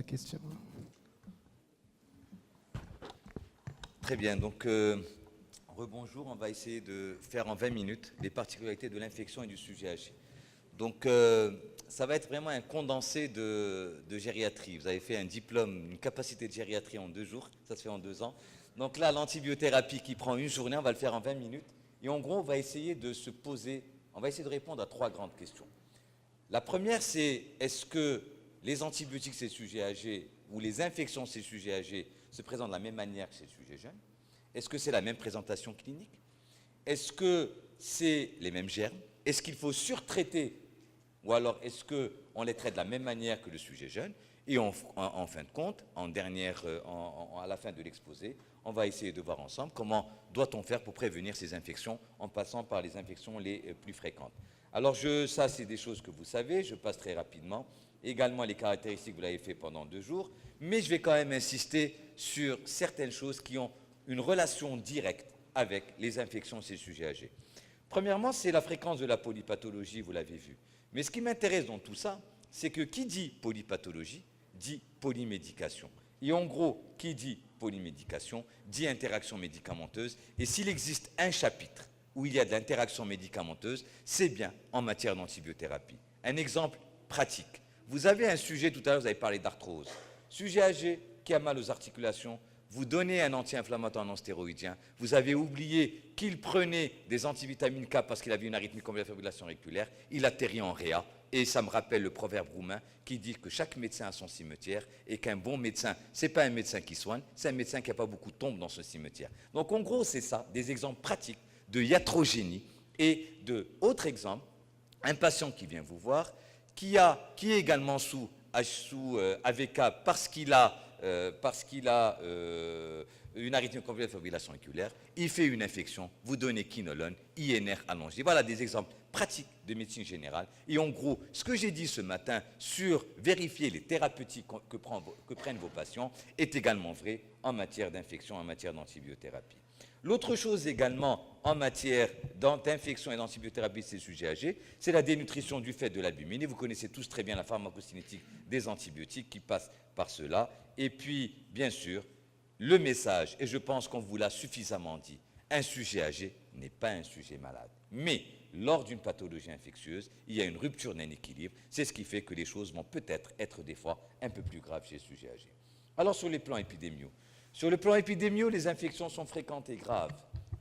question. Très bien, donc rebonjour, on va essayer de faire en 20 minutes les particularités de l'infection et du sujet âgé. Donc ça va être vraiment un condensé de gériatrie. Vous avez fait un diplôme, une capacité de gériatrie en 2 jours, ça se fait en 2 ans. Donc là, l'antibiothérapie qui prend une journée, on va le faire en 20 minutes. Et en gros, on va essayer de se poser, on va essayer de répondre à 3 grandes questions. La première, c'est est-ce que les antibiotiques chez les sujets âgés ou les infections chez les sujets âgés se présentent de la même manière que chez les sujets jeunes? Est-ce que c'est la même présentation clinique? Est-ce que c'est les mêmes germes? Est-ce qu'il faut surtraiter? Ou alors est-ce qu'on les traite de la même manière que le sujet jeune? Et en fin de compte, à la fin de l'exposé, on va essayer de voir ensemble comment doit-on faire pour prévenir ces infections en passant par les infections les plus fréquentes. Alors ça, c'est des choses que vous savez, je passe très rapidement. Également les caractéristiques, vous l'avez fait pendant 2 jours, mais je vais quand même insister sur certaines choses qui ont une relation directe avec les infections chez les sujets âgés. Premièrement, c'est la fréquence de la polypathologie, vous l'avez vu. Mais ce qui m'intéresse dans tout ça, c'est que qui dit polypathologie, dit polymédication. Et en gros, qui dit polymédication, dit interaction médicamenteuse. Et s'il existe un chapitre où il y a de l'interaction médicamenteuse, c'est bien en matière d'antibiothérapie. Un exemple pratique. Vous avez un sujet, tout à l'heure, vous avez parlé d'arthrose. Sujet âgé qui a mal aux articulations, vous donnez un anti-inflammatoire non stéroïdien, vous avez oublié qu'il prenait des antivitamines K parce qu'il avait une arythmie complète de la fibrillation auriculaire, il atterrit en réa, et ça me rappelle le proverbe roumain qui dit que chaque médecin a son cimetière et qu'un bon médecin, ce n'est pas un médecin qui soigne, c'est un médecin qui n'a pas beaucoup de tombes dans ce cimetière. Donc en gros, c'est ça, des exemples pratiques de iatrogénie. Et autre exemple, un patient qui vient vous voir, qui est également sous AVK parce qu'il a une arythmie complète de la fibrillation auriculaire, il fait une infection, vous donnez quinolone, INR allongé. Voilà des exemples pratiques de médecine générale. Et en gros, ce que j'ai dit ce matin sur vérifier les thérapeutiques que prennent vos patients est également vrai en matière d'infection, en matière d'antibiothérapie. L'autre chose également en matière d'infection et d'antibiothérapie de ces sujets âgés, c'est la dénutrition du fait de l'albumine. Et vous connaissez tous très bien la pharmacocinétique des antibiotiques qui passe par cela. Et puis, bien sûr, le message, et je pense qu'on vous l'a suffisamment dit, un sujet âgé n'est pas un sujet malade. Mais lors d'une pathologie infectieuse, il y a une rupture d'un équilibre. C'est ce qui fait que les choses vont peut-être être des fois un peu plus graves chez les sujets âgés. Alors, sur les plans épidémiaux. Sur le plan épidémiaux, les infections sont fréquentes et graves.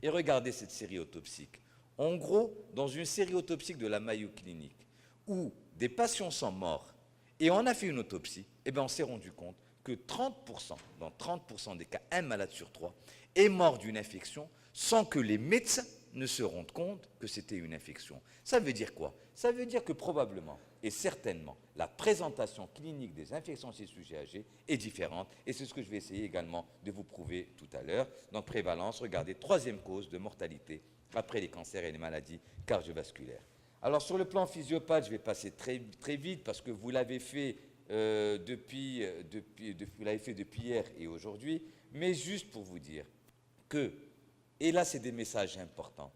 Et regardez cette série autopsique. En gros, dans une série autopsique de la Mayo Clinique, où des patients sont morts, et on a fait une autopsie, eh bien on s'est rendu compte que 30%, dans 30% des cas, un malade sur 3 est mort d'une infection sans que les médecins ne se rendent compte que c'était une infection. Ça veut dire quoi? Ça veut dire que probablement et certainement la présentation clinique des infections chez les sujets âgés est différente et c'est ce que je vais essayer également de vous prouver tout à l'heure. Donc prévalence, regardez, 3e cause de mortalité après les cancers et les maladies cardiovasculaires. Alors sur le plan physiopathe, je vais passer très vite parce que vous l'avez fait depuis hier et aujourd'hui, mais juste pour vous dire que, et là c'est des messages importants,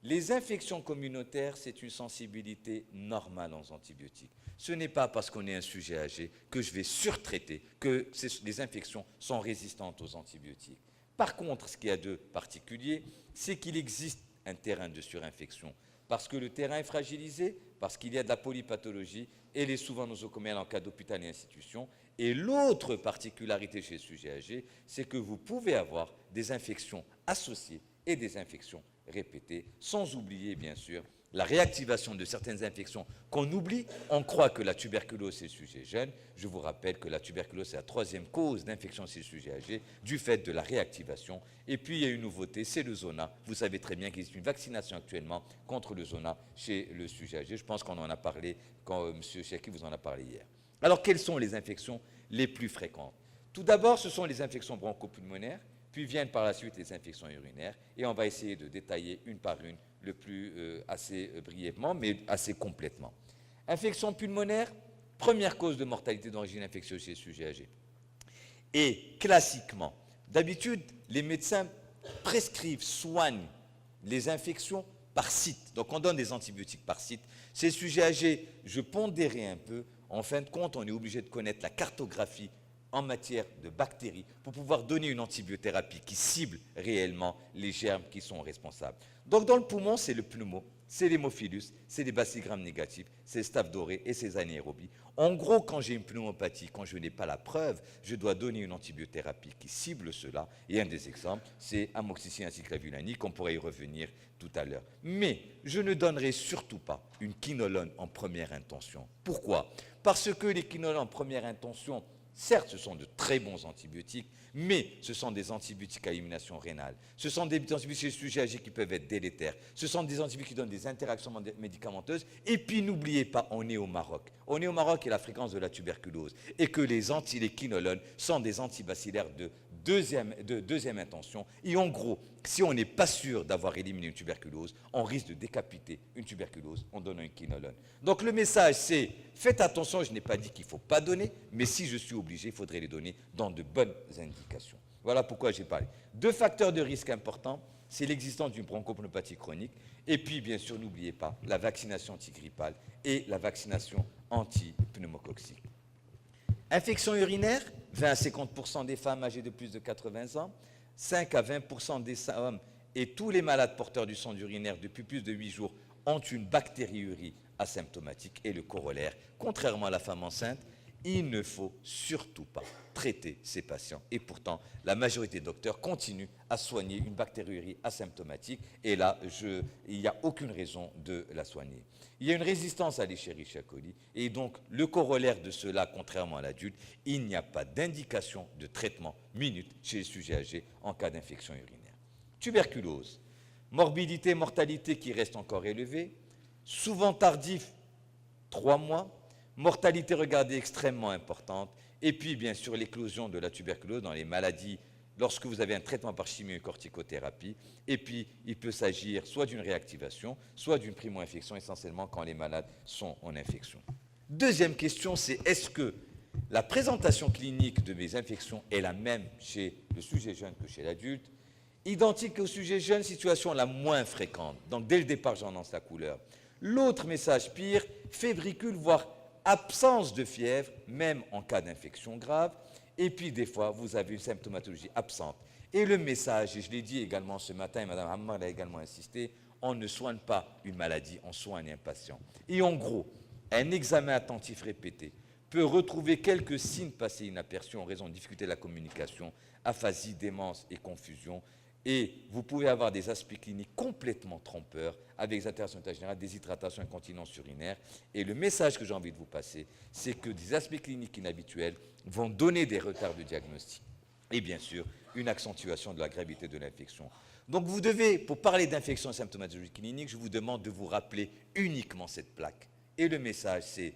les infections communautaires, c'est une sensibilité normale aux antibiotiques. Ce n'est pas parce qu'on est un sujet âgé que je vais surtraiter, que les infections sont résistantes aux antibiotiques. Par contre, ce qu'il y a de particulier, c'est qu'il existe un terrain de surinfection. Parce que le terrain est fragilisé, parce qu'il y a de la polypathologie, elle est souvent nosocomiale en cas d'hôpital et institution. Et l'autre particularité chez les sujets âgés, c'est que vous pouvez avoir des infections associées et des infections répétées, sans oublier bien sûr la réactivation de certaines infections qu'on oublie. On croit que la tuberculose c'est le sujet jeune. Je vous rappelle que la tuberculose c'est la 3e cause d'infection chez le sujet âgé du fait de la réactivation. Et puis il y a une nouveauté, c'est le zona. Vous savez très bien qu'il existe une vaccination actuellement contre le zona chez le sujet âgé. Je pense qu'on en a parlé quand M. Cheki vous en a parlé hier. Alors quelles sont les infections les plus fréquentes? Tout d'abord, ce sont les infections bronchopulmonaires, puis viennent par la suite les infections urinaires, et on va essayer de détailler une par une, assez brièvement, mais assez complètement. Infection pulmonaire, première cause de mortalité d'origine infectieuse chez les sujets âgés. Et classiquement, d'habitude, les médecins prescrivent, soignent les infections par site. Donc on donne des antibiotiques par site. Ces sujets âgés, je pondérais un peu, En fin de compte, on est obligé de connaître la cartographie en matière de bactéries pour pouvoir donner une antibiothérapie qui cible réellement les germes qui sont responsables. Donc dans le poumon, c'est le pneumo, c'est l'hémophilus, c'est les bacilles gram négatifs, c'est le staph doré et c'est anaérobies. En gros, quand j'ai une pneumopathie, quand je n'ai pas la preuve, je dois donner une antibiothérapie qui cible cela. Et un des exemples, c'est amoxicilline aciclavulanique, on pourrait y revenir tout à l'heure. Mais je ne donnerai surtout pas une quinolone en première intention. Pourquoi? Parce que les quinolones en première intention, certes, ce sont de très bons antibiotiques, mais ce sont des antibiotiques à élimination rénale. Ce sont des antibiotiques chez les sujets âgés qui peuvent être délétères. Ce sont des antibiotiques qui donnent des interactions médicamenteuses. Et puis, n'oubliez pas, on est au Maroc. On est au Maroc et la fréquence de la tuberculose. Et que les quinolones sont des antibacillaires de deuxième intention. Et en gros, si on n'est pas sûr d'avoir éliminé une tuberculose, on risque de décapiter une tuberculose en donnant une quinolone. Donc le message, c'est faites attention, je n'ai pas dit qu'il ne faut pas donner, mais si je suis obligé, il faudrait les donner dans de bonnes indications. Voilà pourquoi j'ai parlé. 2 facteurs de risque importants, c'est l'existence d'une bronchopneumopathie chronique, et puis bien sûr, n'oubliez pas, la vaccination antigrippale et la vaccination anti-pneumococcique. Infection urinaire, 20 à 50% des femmes âgées de plus de 80 ans, 5 à 20% des hommes et tous les malades porteurs du sang urinaire depuis plus de 8 jours ont une bactériurie asymptomatique. Et le corollaire, contrairement à la femme enceinte, il ne faut surtout pas traiter ces patients. Et pourtant, la majorité des docteurs continuent à soigner une bactériurie asymptomatique. Et là, il n'y a aucune raison de la soigner. Il y a une résistance à l'Escherichia coli. Et donc, le corollaire de cela, contrairement à l'adulte, il n'y a pas d'indication de traitement minute chez les sujets âgés en cas d'infection urinaire. Tuberculose. Morbidité, mortalité qui reste encore élevée. Souvent tardif, 3 mois. Mortalité, regardez, extrêmement importante. Et puis, bien sûr, l'éclosion de la tuberculose dans les maladies lorsque vous avez un traitement par chimiocorticothérapie. Et puis, il peut s'agir soit d'une réactivation, soit d'une primo-infection, essentiellement quand les malades sont en infection. Deuxième question, c'est est-ce que la présentation clinique de mes infections est la même chez le sujet jeune que chez l'adulte? Identique au sujet jeune, situation la moins fréquente. Donc, dès le départ, j'annonce la couleur. L'autre message pire, fébricule, voire absence de fièvre, même en cas d'infection grave. Et puis, des fois, vous avez une symptomatologie absente. Et le message, et je l'ai dit également ce matin, et Mme Hammar l'a également insisté, on ne soigne pas une maladie, on soigne un patient. Et en gros, un examen attentif répété peut retrouver quelques signes passés inaperçus en raison de difficultés de la communication, aphasie, démence et confusion. Et vous pouvez avoir des aspects cliniques complètement trompeurs avec des altérations d'état général, déshydratation, incontinence urinaire. Et le message que j'ai envie de vous passer, c'est que des aspects cliniques inhabituels vont donner des retards de diagnostic. Et bien sûr, une accentuation de la gravité de l'infection. Donc vous devez, pour parler d'infection et symptomatologie clinique, je vous demande de vous rappeler uniquement cette plaque. Et le message, c'est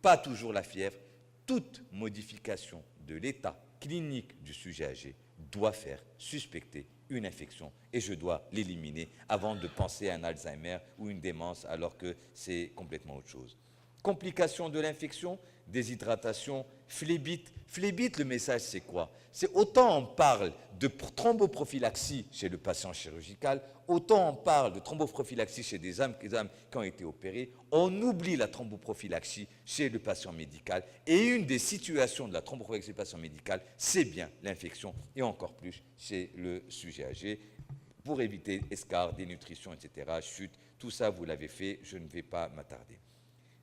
pas toujours la fièvre. Toute modification de l'état clinique du sujet âgé doit faire suspecter une infection et je dois l'éliminer avant de penser à un Alzheimer ou une démence alors que c'est complètement autre chose. Complications de l'infection, déshydratation, phlébite. Phlébite, le message c'est quoi? C'est autant on parle de thromboprophylaxie chez le patient chirurgical, autant on parle de thromboprophylaxie chez des âmes qui ont été opérées, on oublie la thromboprophylaxie chez le patient médical. Et une des situations de la thromboprophylaxie chez le patient médical, c'est bien l'infection, et encore plus chez le sujet âgé, pour éviter escarres, dénutrition, etc., chute. Tout ça, vous l'avez fait, je ne vais pas m'attarder.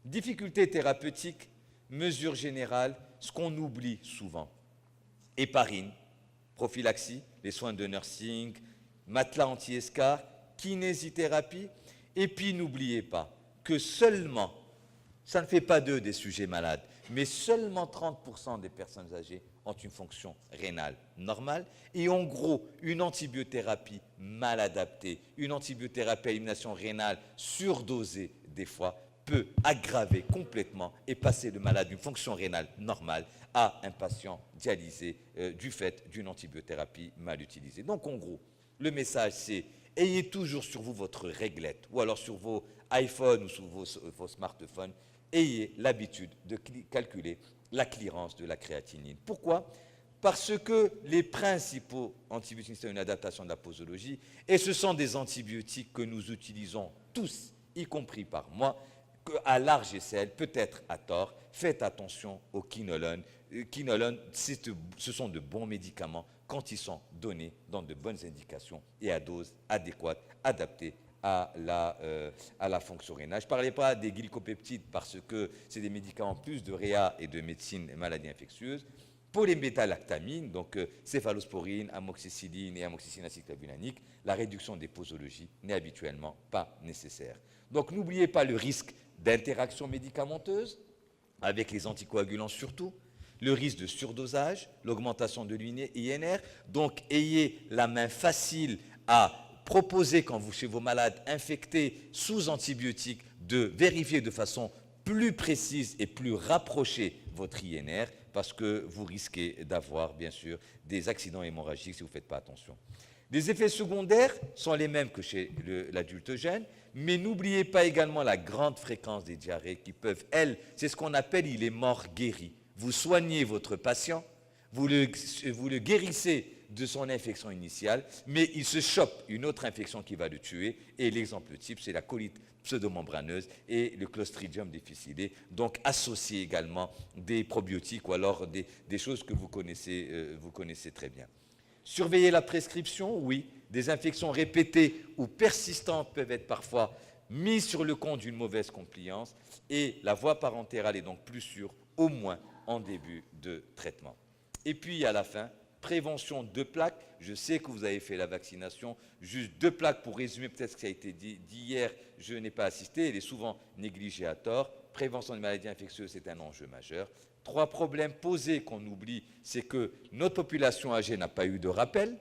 Difficultés thérapeutiques, mesures générales, ce qu'on oublie souvent. Héparine, prophylaxie, les soins de nursing, matelas anti-escar, kinésithérapie. Et puis n'oubliez pas que seulement, ça ne fait pas d'eux des sujets malades, mais seulement 30% des personnes âgées ont une fonction rénale normale. Et en gros, une antibiothérapie mal adaptée, une antibiothérapie à élimination rénale surdosée des fois, peut aggraver complètement et passer le malade d'une fonction rénale normale à un patient dialysé du fait d'une antibiothérapie mal utilisée. Donc en gros, le message c'est ayez toujours sur vous votre réglette ou alors sur vos iPhones ou sur vos smartphones, ayez l'habitude de calculer la clearance de la créatinine. Pourquoi ? Parce que les principaux antibiotiques, c'est une adaptation de la posologie et ce sont des antibiotiques que nous utilisons tous, y compris par moi, à large échelle, peut-être à tort. Faites attention au quinolone. Quinolone, ce sont de bons médicaments quand ils sont donnés dans de bonnes indications et à dose adéquate, adaptée à la fonction rénale. Je ne parlais pas des glycopeptides parce que c'est des médicaments plus de réa et de médecine et maladies infectieuses. Pour les bêta-lactamines, donc céphalosporine, amoxicilline et amoxicilline acétylclavulanique, la réduction des posologies n'est habituellement pas nécessaire. Donc n'oubliez pas le risque d'interaction médicamenteuse, avec les anticoagulants surtout, le risque de surdosage, l'augmentation de l'INR. Donc ayez la main facile à proposer, quand vous chez vos malades infectés sous antibiotiques, de vérifier de façon plus précise et plus rapprochée votre INR, parce que vous risquez d'avoir, bien sûr, des accidents hémorragiques si vous ne faites pas attention. Les effets secondaires sont les mêmes que chez l'adulte jeune, mais n'oubliez pas également la grande fréquence des diarrhées qui peuvent, elles, c'est ce qu'on appelle il est mort guéri. Vous soignez votre patient, vous le guérissez de son infection initiale, mais il se chope une autre infection qui va le tuer, et l'exemple type, c'est la colite pseudomembraneuse et le Clostridium difficile. Donc, associez également des probiotiques ou alors des choses que vous connaissez très bien. Surveiller la prescription, oui. Des infections répétées ou persistantes peuvent être parfois mises sur le compte d'une mauvaise compliance, et la voie parentérale est donc plus sûre, au moins en début de traitement. Et puis, à la fin, prévention de plaques. Je sais que vous avez fait la vaccination. Juste 2 plaques pour résumer peut-être ce qui a été dit hier. Je n'ai pas assisté. Elle est souvent négligée à tort. Prévention des maladies infectieuses, c'est un enjeu majeur. 3 problèmes posés qu'on oublie, c'est que notre population âgée n'a pas eu de rappel.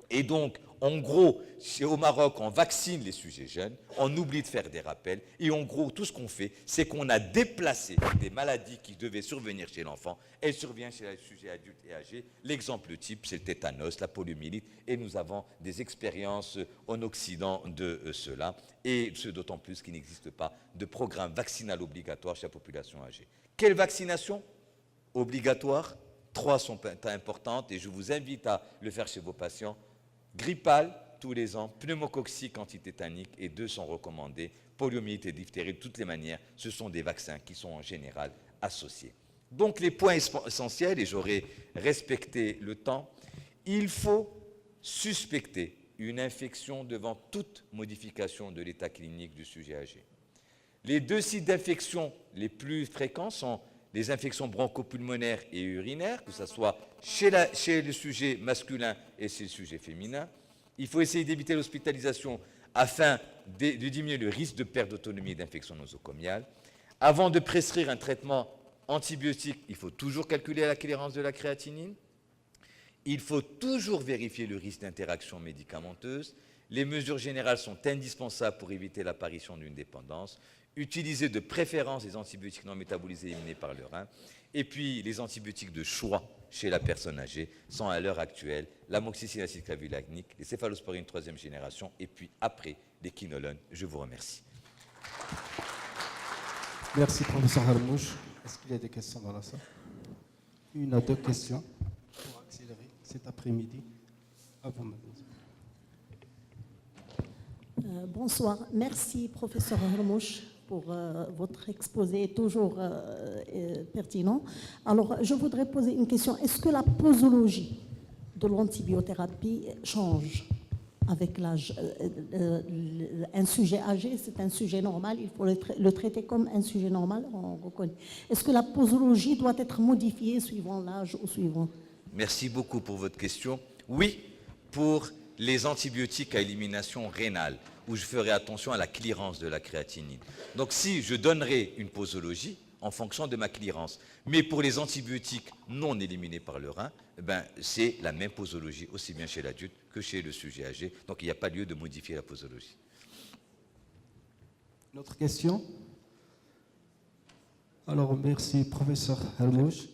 Et donc, en gros, au Maroc, on vaccine les sujets jeunes, on oublie de faire des rappels, et en gros, tout ce qu'on fait, c'est qu'on a déplacé des maladies qui devaient survenir chez l'enfant, elles surviennent chez les sujets adultes et âgés. L'exemple type, c'est le tétanos, la poliomyélite, et nous avons des expériences en Occident de cela, et ce d'autant plus qu'il n'existe pas de programme vaccinal obligatoire chez la population âgée. Quelle vaccination obligatoire? 3 sont importantes, et je vous invite à le faire chez vos patients. Grippale, tous les ans, pneumococcique antitétanique, et 2 sont recommandés, poliomyélite et diphtérie. De toutes les manières, ce sont des vaccins qui sont en général associés. Donc les points essentiels, et j'aurai respecté le temps, il faut suspecter une infection devant toute modification de l'état clinique du sujet âgé. Les 2 sites d'infection les plus fréquents sont les infections bronchopulmonaires et urinaires, que ce soit chez le sujet masculin et chez le sujet féminin. Il faut essayer d'éviter l'hospitalisation afin de diminuer le risque de perte d'autonomie et d'infection nosocomiale. Avant de prescrire un traitement antibiotique, il faut toujours calculer la clairance de la créatinine. Il faut toujours vérifier le risque d'interaction médicamenteuse. Les mesures générales sont indispensables pour éviter l'apparition d'une dépendance. Utiliser de préférence les antibiotiques non métabolisés éliminés par le rein. Et puis, les antibiotiques de choix chez la personne âgée sont à l'heure actuelle l'amoxicilline acétylclavulanique, les céphalosporines 3e génération, et puis après, les quinolones. Je vous remercie. Merci, professeur Harmouche. Est-ce qu'il y a des questions dans la salle? 1 à 2 questions pour accélérer cet après-midi. À vous, madame. Bonsoir. Merci, professeur Harmouche, pour votre exposé toujours pertinent. Alors, je voudrais poser une question. Est-ce que la posologie de l'antibiothérapie change avec l'âge? Un sujet âgé, c'est un sujet normal. Il faut le traiter comme un sujet normal, on reconnaît. Est-ce que la posologie doit être modifiée suivant l'âge ou suivant? Merci beaucoup pour votre question. Oui, pour les antibiotiques à élimination rénale, où je ferai attention à la clearance de la créatinine. Donc si je donnerai une posologie en fonction de ma clearance, mais pour les antibiotiques non éliminés par le rein, c'est la même posologie, aussi bien chez l'adulte que chez le sujet âgé. Donc il n'y a pas lieu de modifier la posologie. Une autre question? Alors, merci, professeur Harmouche.